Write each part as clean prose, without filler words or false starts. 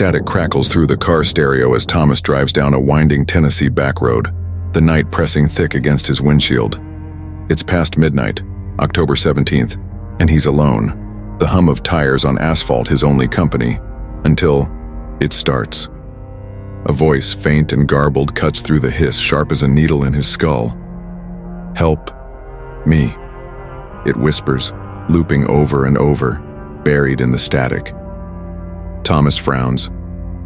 Static crackles through the car stereo as Thomas drives down a winding Tennessee back road, the night pressing thick against his windshield. It's past midnight, October 17th, and he's alone, the hum of tires on asphalt his only company, until it starts. A voice, faint and garbled, cuts through the hiss, sharp as a needle in his skull. "Help me," it whispers, looping over and over, buried in the static. Thomas frowns,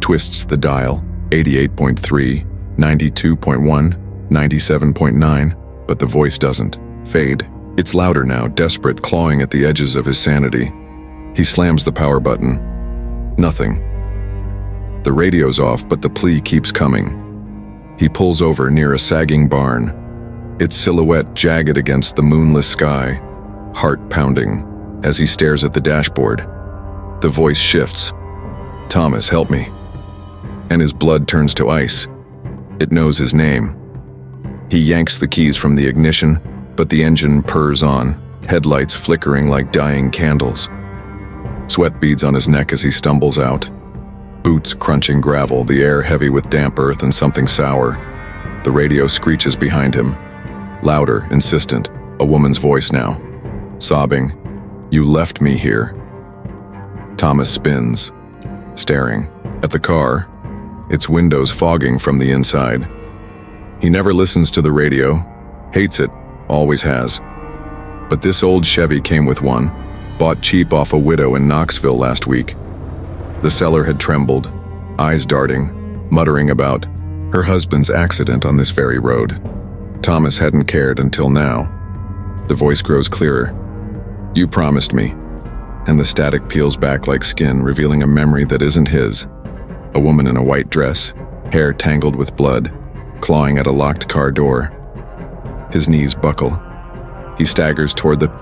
twists the dial, 88.3, 92.1, 97.9, but the voice doesn't fade. It's louder now, desperate, clawing at the edges of his sanity. He slams the power button. Nothing. The radio's off, but the plea keeps coming. He pulls over near a sagging barn, its silhouette jagged against the moonless sky, heart pounding, as he stares at the dashboard. The voice shifts. "Thomas, help me." And his blood turns to ice. It knows his name. He yanks the keys from the ignition, but the engine purrs on, headlights flickering like dying candles. Sweat beads on his neck as he stumbles out. Boots crunching gravel, the air heavy with damp earth and something sour. The radio screeches behind him. Louder, insistent, a woman's voice now. Sobbing, "You left me here." Thomas spins, staring at the car, its windows fogging from the inside. He never listens to the radio, hates it, always has. But this old Chevy came with one, bought cheap off a widow in Knoxville last week. The seller had trembled, eyes darting, muttering about her husband's accident on this very road. Thomas hadn't cared until now. The voice grows clearer. "You promised me." And the static peels back like skin, revealing a memory that isn't his. A woman in a white dress, hair tangled with blood, clawing at a locked car door. His knees buckle. He staggers toward the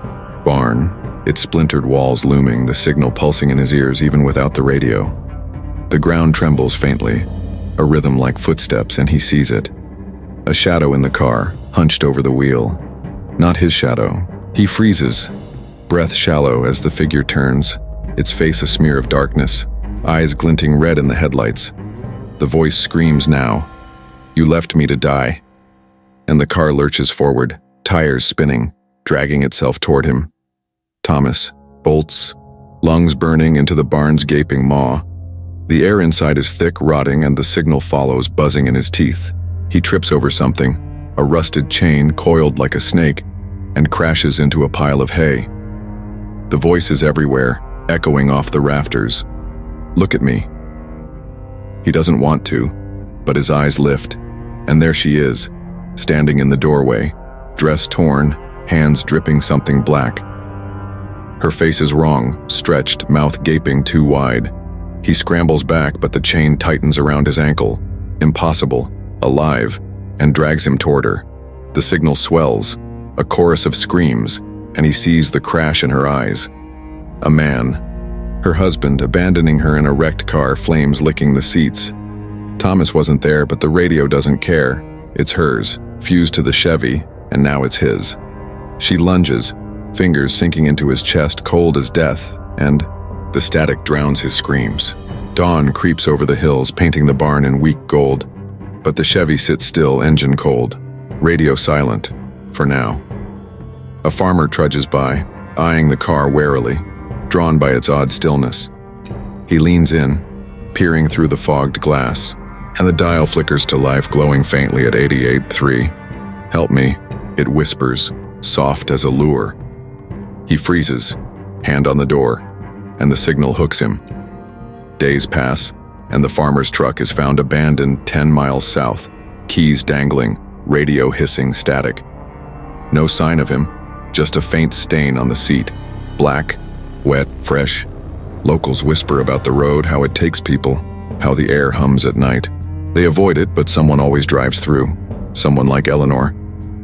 barn, its splintered walls looming, the signal pulsing in his ears even without the radio. The ground trembles faintly, a rhythm like footsteps, and he sees it. A shadow in the car, hunched over the wheel. Not his shadow. He freezes, breath shallow as the figure turns, its face a smear of darkness, eyes glinting red in the headlights. The voice screams now, "You left me to die." And the car lurches forward, tires spinning, dragging itself toward him. Thomas bolts, lungs burning into the barn's gaping maw. The air inside is thick, rotting, and the signal follows, buzzing in his teeth. He trips over something, a rusted chain coiled like a snake, and crashes into a pile of hay. The voice is everywhere, echoing off the rafters. "Look at me." He doesn't want to, but his eyes lift, and there she is, standing in the doorway, dress torn, hands dripping something black. Her face is wrong, stretched, mouth gaping too wide. He scrambles back, but the chain tightens around his ankle. Impossible, alive, and drags him toward her. The signal swells, a chorus of screams, and he sees the crash in her eyes. A man, her husband, abandoning her in a wrecked car, flames licking the seats. Thomas wasn't there, but the radio doesn't care. It's hers, fused to the Chevy, and now it's his. She lunges, fingers sinking into his chest, cold as death, and the static drowns his screams. Dawn creeps over the hills, painting the barn in weak gold, but the Chevy sits still, engine cold, radio silent, for now. A farmer trudges by, eyeing the car warily, drawn by its odd stillness. He leans in, peering through the fogged glass, and the dial flickers to life, glowing faintly at 88.3. "Help me," it whispers, soft as a lure. He freezes, hand on the door, and the signal hooks him. Days pass, and the farmer's truck is found abandoned 10 miles south, keys dangling, radio hissing static. No sign of him, just a faint stain on the seat, black, wet, fresh. Locals whisper about the road, how it takes people, how the air hums at night. They avoid it, but someone always drives through. Someone like Eleanor,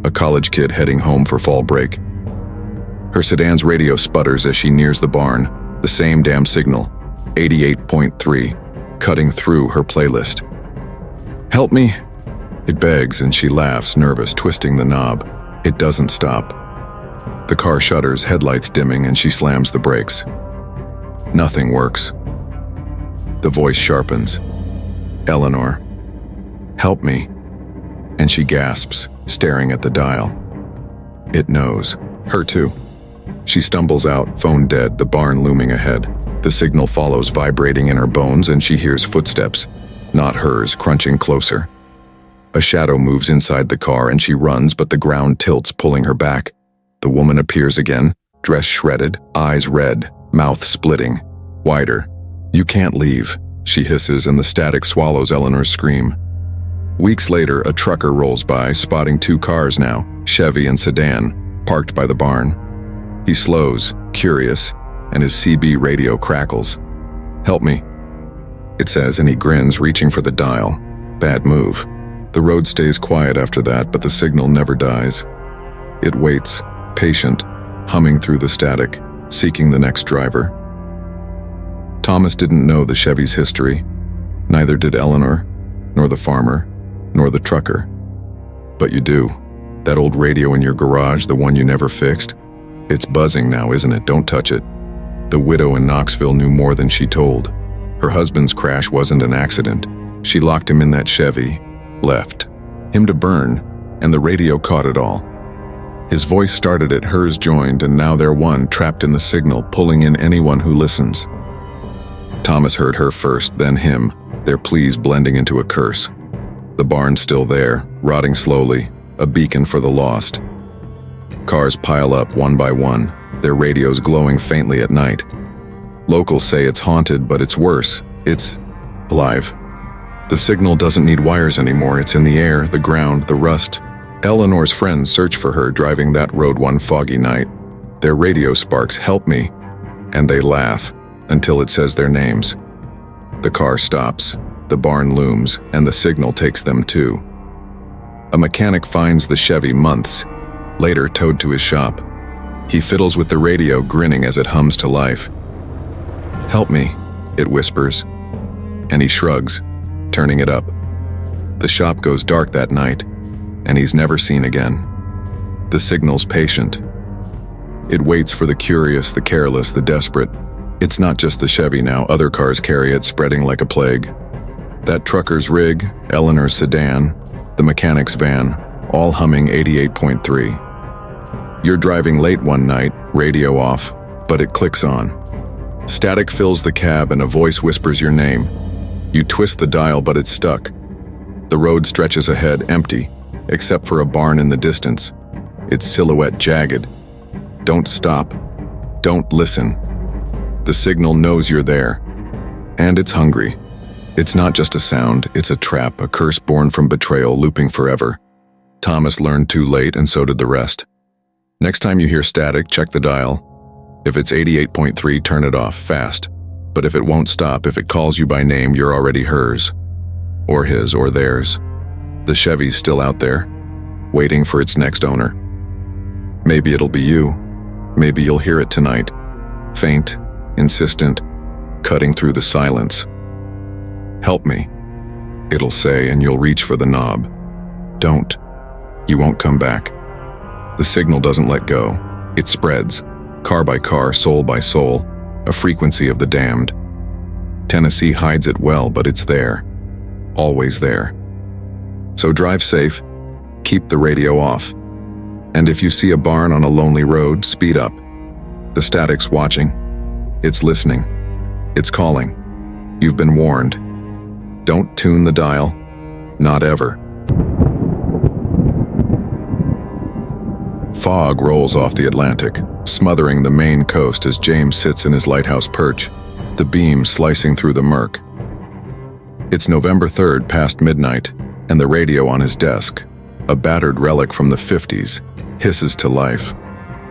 a college kid heading home for fall break. Her sedan's radio sputters as she nears the barn, the same damn signal, 88.3, cutting through her playlist. "Help me," it begs, and she laughs, nervous, twisting the knob. It doesn't stop. The car shudders, headlights dimming, and she slams the brakes. Nothing works. The voice sharpens. Eleanor, help me. And she gasps, staring at the dial. It knows. Her too. She stumbles out, phone dead, the barn looming ahead. The signal follows, vibrating in her bones, and she hears footsteps, not hers, crunching closer. A shadow moves inside the car and she runs, but the ground tilts, pulling her back. The woman appears again, dress shredded, eyes red, mouth splitting, wider. You can't leave, she hisses, and the static swallows Eleanor's scream. Weeks later, a trucker rolls by, spotting two cars now, Chevy and sedan, parked by the barn. He slows, curious, and his CB radio crackles. Help me, it says, and he grins, reaching for the dial. Bad move. The road stays quiet after that, but the signal never dies. It waits, patient, humming through the static, seeking the next driver. Thomas didn't know the Chevy's history. Neither did Eleanor, nor the farmer, nor the trucker. But you do. That old radio in your garage, the one you never fixed? It's buzzing now, isn't it? Don't touch it. The widow in Knoxville knew more than she told. Her husband's crash wasn't an accident. She locked him in that Chevy, left him to burn, and the radio caught it all. His voice started it, hers joined, and now they're one, trapped in the signal, pulling in anyone who listens. Thomas heard her first, then him, their pleas blending into a curse. The barn's still there, rotting slowly, a beacon for the lost. Cars pile up one by one, their radios glowing faintly at night. Locals say it's haunted, but it's worse. It's alive. The signal doesn't need wires anymore. It's in the air, the ground, the rust. Eleanor's friends search for her driving that road one foggy night. Their radio sparks, help me, and they laugh until it says their names. The car stops, the barn looms, and the signal takes them too. A mechanic finds the Chevy months later, towed to his shop. He fiddles with the radio, grinning as it hums to life. Help me, it whispers, and he shrugs, turning it up. The shop goes dark that night, and he's never seen again. The signal's patient. It waits for the curious, the careless, the desperate. It's not just the Chevy now, other cars carry it, spreading like a plague. That trucker's rig, Eleanor's sedan, the mechanic's van, all humming 88.3. You're driving late one night, radio off, but it clicks on. Static fills the cab and a voice whispers your name. You twist the dial, but it's stuck. The road stretches ahead, empty, except for a barn in the distance, its silhouette jagged. Don't stop. Don't listen. The signal knows you're there, and it's hungry. It's not just a sound, it's a trap, a curse born from betrayal, looping forever. Thomas learned too late, and so did the rest. Next time you hear static, check the dial. If it's 88.3, turn it off, fast. But if it won't stop, if it calls you by name, you're already hers. Or his, or theirs. The Chevy's still out there, waiting for its next owner. Maybe it'll be you. Maybe you'll hear it tonight. Faint, insistent, cutting through the silence. Help me, it'll say, and you'll reach for the knob. Don't. You won't come back. The signal doesn't let go. It spreads, car by car, soul by soul, a frequency of the damned. Tennessee hides it well, but it's there. Always there. So drive safe, keep the radio off, and if you see a barn on a lonely road, speed up. The static's watching. It's listening. It's calling. You've been warned. Don't tune the dial. Not ever. Fog rolls off the Atlantic, smothering the Maine coast as James sits in his lighthouse perch, the beam slicing through the murk. It's November 3rd, past midnight, and the radio on his desk, a battered relic from the 50s, hisses to life.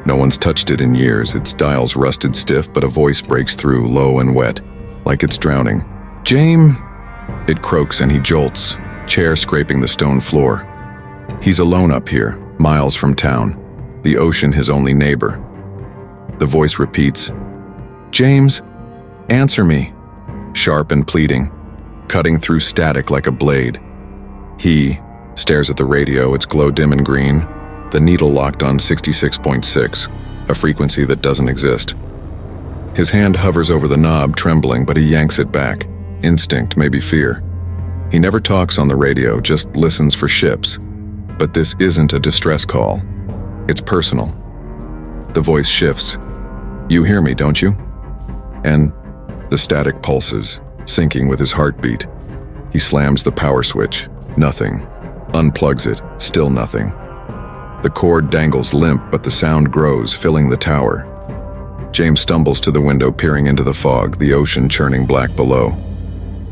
No one's touched it in years, its dial's rusted stiff, but a voice breaks through, low and wet, like it's drowning. James! It croaks and he jolts, chair scraping the stone floor. He's alone up here, miles from town, the ocean his only neighbor. The voice repeats, James, answer me, sharp and pleading, cutting through static like a blade. He stares at the radio, its glow dim and green, the needle locked on 66.6, a frequency that doesn't exist. His hand hovers over the knob, trembling, but he yanks it back. instinct, maybe fear. He never talks on the radio, just listens for ships. But this isn't a distress call. It's personal. The voice shifts. You hear me, don't you? And the static pulses, syncing with his heartbeat. He slams the power switch. Nothing. Unplugs it. Still nothing. The cord dangles limp, but the sound grows, filling the tower. James stumbles to the window, peering into the fog, the ocean churning black below.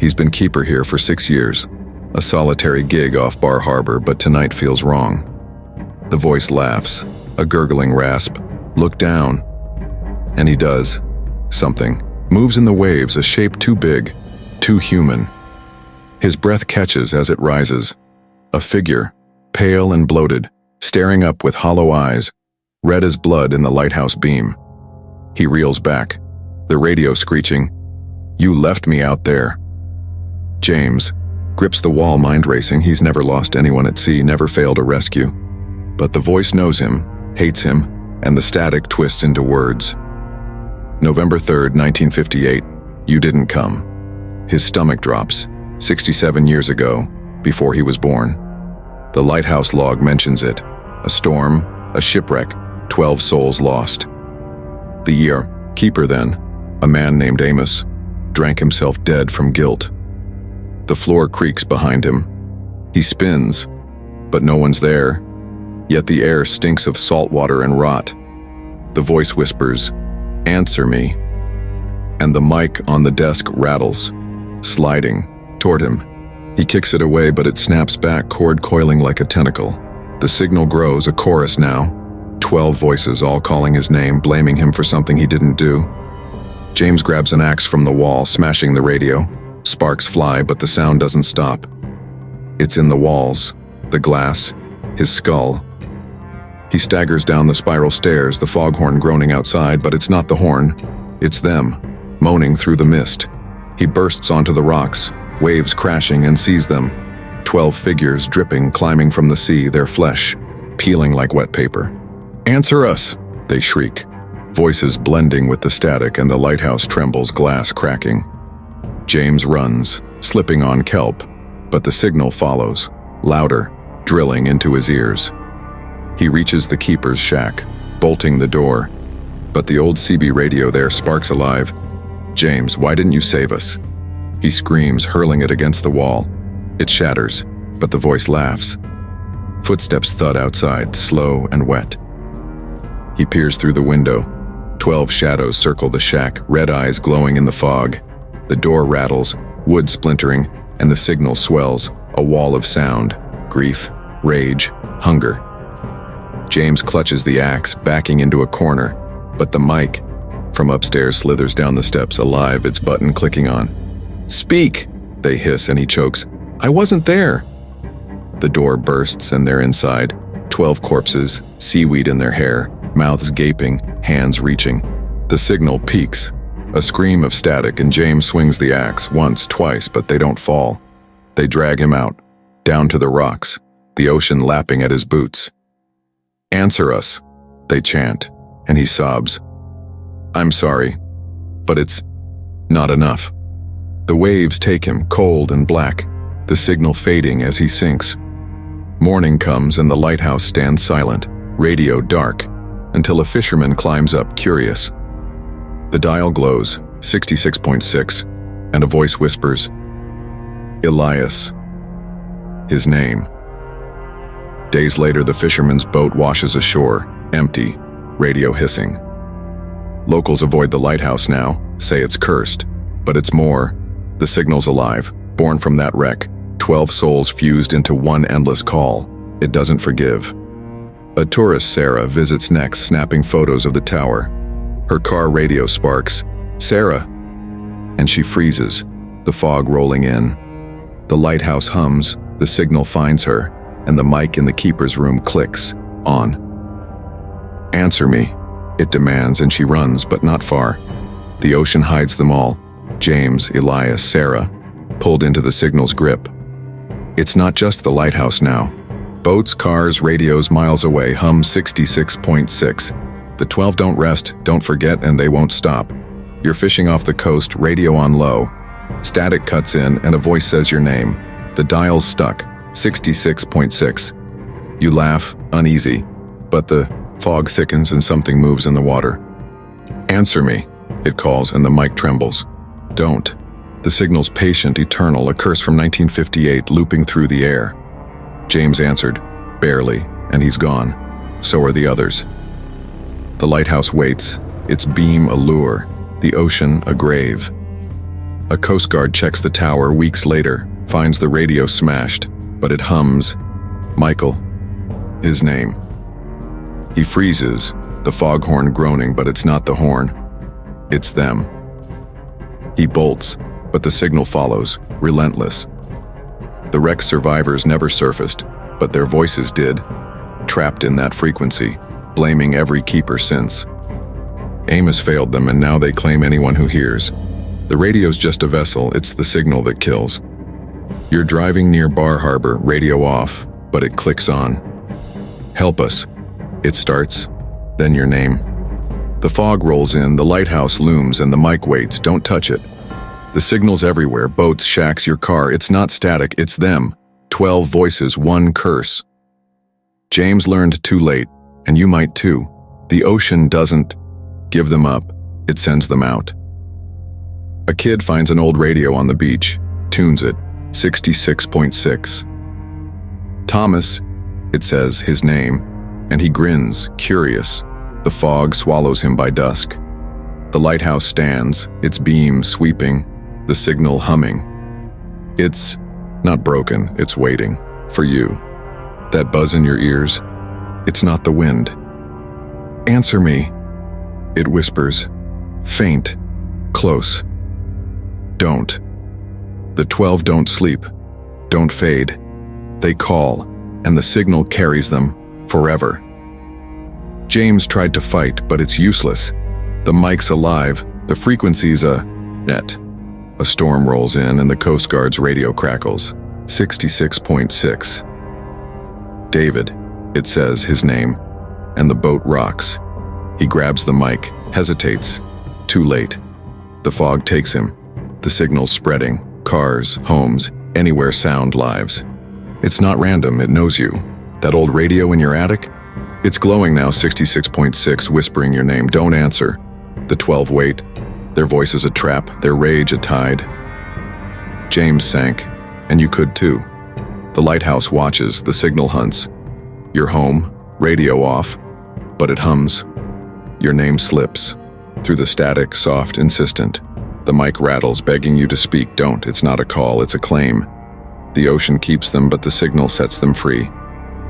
He's been keeper here for 6 years. A solitary gig off Bar Harbor, but tonight feels wrong. The voice laughs, a gurgling rasp. Look down. And he does. Something. Moves in the waves, a shape too big, too human. His breath catches as it rises. A figure, pale and bloated, staring up with hollow eyes, red as blood in the lighthouse beam. He reels back, the radio screeching, "You left me out there." James grips the wall, mind racing. He's never lost anyone at sea, never failed a rescue. But the voice knows him, hates him, and the static twists into words. November 3rd, 1958, you didn't come. His stomach drops, 67 years ago, before he was born. The lighthouse log mentions it. A storm, a shipwreck, 12 souls lost. The year, keeper then, a man named Amos, drank himself dead from guilt. The floor creaks behind him. He spins, but no one's there. Yet the air stinks of salt water and rot. The voice whispers, "Answer me." And the mic on the desk rattles, sliding toward him. He kicks it away, but it snaps back, cord coiling like a tentacle. The signal grows, a chorus now. 12 voices, all calling his name, blaming him for something he didn't do. James grabs an axe from the wall, smashing the radio. Sparks fly, but the sound doesn't stop. It's in the walls, the glass, his skull. He staggers down the spiral stairs, the foghorn groaning outside, but it's not the horn. It's them, moaning through the mist. He bursts onto the rocks, waves crashing, and sees them. 12 figures dripping, climbing from the sea, their flesh peeling like wet paper. "Answer us!" they shriek, voices blending with the static, and the lighthouse trembles, glass cracking. James runs, slipping on kelp, but the signal follows, louder, drilling into his ears. He reaches the keeper's shack, bolting the door, but the old CB radio there sparks alive. "James, why didn't you save us?" He screams, hurling it against the wall. It shatters, but the voice laughs. Footsteps thud outside, slow and wet. He peers through the window. 12 shadows circle the shack, red eyes glowing in the fog. The door rattles, wood splintering, and the signal swells, a wall of sound, grief, rage, hunger. James clutches the axe, backing into a corner, but the mic from upstairs slithers down the steps, alive, its button clicking on. "Speak!" they hiss, and he chokes. "I wasn't there!" The door bursts and they're inside. 12 corpses, seaweed in their hair, mouths gaping, hands reaching. The signal peaks. A scream of static, and James swings the axe once, twice, but they don't fall. They drag him out, down to the rocks, the ocean lapping at his boots. "Answer us," they chant, and he sobs. "I'm sorry, but it's not enough." The waves take him, cold and black, the signal fading as he sinks. Morning comes and the lighthouse stands silent, radio dark, until a fisherman climbs up, curious. The dial glows, 66.6, and a voice whispers, "Elias." His name. Days later, the fisherman's boat washes ashore, empty, radio hissing. Locals avoid the lighthouse now, say it's cursed, but it's more. The signal's alive, born from that wreck, 12 souls fused into one endless call. It doesn't forgive. A tourist, Sarah, visits next, snapping photos of the tower. Her car radio sparks, "Sarah!" and she freezes, the fog rolling in. The lighthouse hums, the signal finds her, and the mic in the keeper's room clicks, on. "Answer me," it demands, and she runs, but not far. The ocean hides them all, James, Elias, Sarah, pulled into the signal's grip. It's not just the lighthouse now. Boats, cars, radios miles away hum 66.6. The 12 don't rest, don't forget, and they won't stop. You're fishing off the coast, radio on low. Static cuts in and a voice says your name. The dial's stuck, 66.6. You laugh, uneasy, but the fog thickens and something moves in the water. Answer me, it calls, and the mic trembles. Don't. The signal's patient, eternal, a curse from 1958 looping through the air. James answered, barely, and he's gone. So are the others. The lighthouse waits, its beam a lure, the ocean a grave. A Coast Guard checks the tower weeks later, finds the radio smashed, but it hums. Michael. His name. He freezes, the foghorn groaning, but it's not the horn. It's them. He bolts, but the signal follows, relentless. The wreck's survivors never surfaced, but their voices did, trapped in that frequency, blaming every keeper since. Amos failed them, and now they claim anyone who hears. The radio's just a vessel, it's the signal that kills. You're driving near Bar Harbor, radio off, but it clicks on. Help us. It starts, then your name. The fog rolls in, the lighthouse looms, and the mic waits. Don't touch it. The signal's everywhere, boats, shacks, your car. It's not static, it's them. 12 voices, one curse. James learned too late, and you might too. The ocean doesn't give them up, it sends them out. A kid finds an old radio on the beach, tunes it, 66.6. Thomas, it says, his name, and he grins, curious. The fog swallows him by dusk. The lighthouse stands, its beam sweeping, the signal humming. It's not broken, it's waiting for you. That buzz in your ears, it's not the wind. Answer me, it whispers, faint, close. Don't. The 12 don't sleep, don't fade. They call, and the signal carries them forever. James tried to fight, but it's useless. The mic's alive, the frequency's a net. A storm rolls in and the Coast Guard's radio crackles. 66.6. David, it says, his name, and the boat rocks. He grabs the mic, hesitates. Too late. The fog takes him. The signal's spreading. Cars, homes, anywhere sound lives. It's not random, it knows you. That old radio in your attic? It's glowing now, 66.6, whispering your name. Don't answer. The 12 wait. Their voices a trap, their rage a tide. James sank, and you could too. The lighthouse watches, the signal hunts. You're home, radio off, but it hums. Your name slips. Through the static, soft, insistent. The mic rattles, begging you to speak. Don't, it's not a call, it's a claim. The ocean keeps them, but the signal sets them free.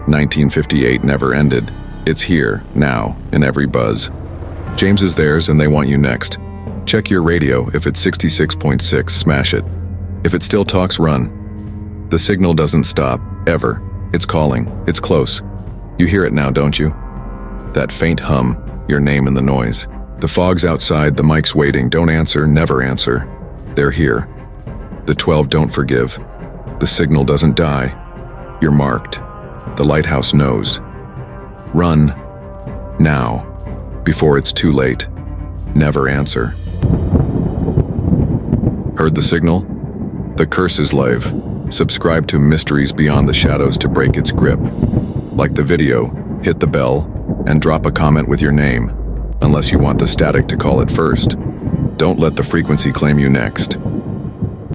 1958 never ended. It's here, now, in every buzz. James is theirs, and they want you next. Check your radio. If it's 66.6, smash it. If it still talks, run. The signal doesn't stop, ever. It's calling. It's close. You hear it now, don't you? That faint hum, your name in the noise. The fog's outside, the mic's waiting. Don't answer, never answer. They're here. The 12 don't forgive. The signal doesn't die. You're marked. The lighthouse knows. Run. Now. Before it's too late. Never answer. Heard the signal? The curse is live. Subscribe to Mysteries Beyond the Shadows to break its grip. Like the video, hit the bell, and drop a comment with your name, unless you want the static to call it first. Don't let the frequency claim you next.